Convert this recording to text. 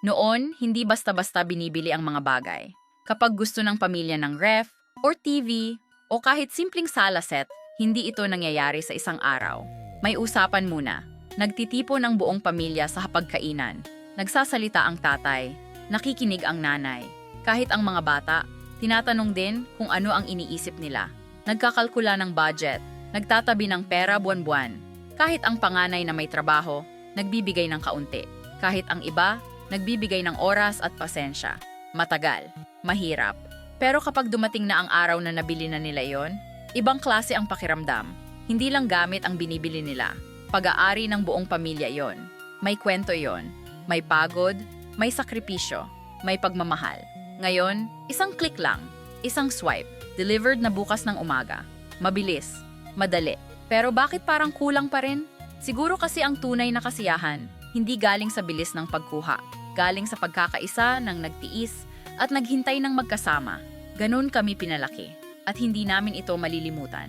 Noon, hindi basta-basta binibili ang mga bagay. Kapag gusto ng pamilya ng ref, or TV, o kahit simpleng sala set, hindi ito nangyayari sa isang araw. May usapan muna. Nagtitipon ang buong pamilya sa hapagkainan. Nagsasalita ang tatay. Nakikinig ang nanay. Kahit ang mga bata, tinatanong din kung ano ang iniisip nila. Nagkakalkula ng budget. Nagtatabi ng pera buwan-buwan. Kahit ang panganay na may trabaho, nagbibigay ng kaunti. Kahit ang iba, nagbibigay ng oras at pasensya. Matagal, mahirap. Pero kapag dumating na ang araw na nabili na nila yon, ibang klase ang pakiramdam. Hindi lang gamit ang binibili nila. Pag-aari ng buong pamilya yon. May kwento yon. May pagod, may sakripisyo, may pagmamahal. Ngayon, isang click lang, isang swipe, delivered na bukas ng umaga. Mabilis, madali. Pero bakit parang kulang pa rin? Siguro kasi ang tunay na kasiyahan, hindi galing sa bilis ng pagkuha. Galing sa pagkakaisa ng nagtiis at naghintay ng magkasama. Ganun kami pinalaki. At hindi namin ito malilimutan.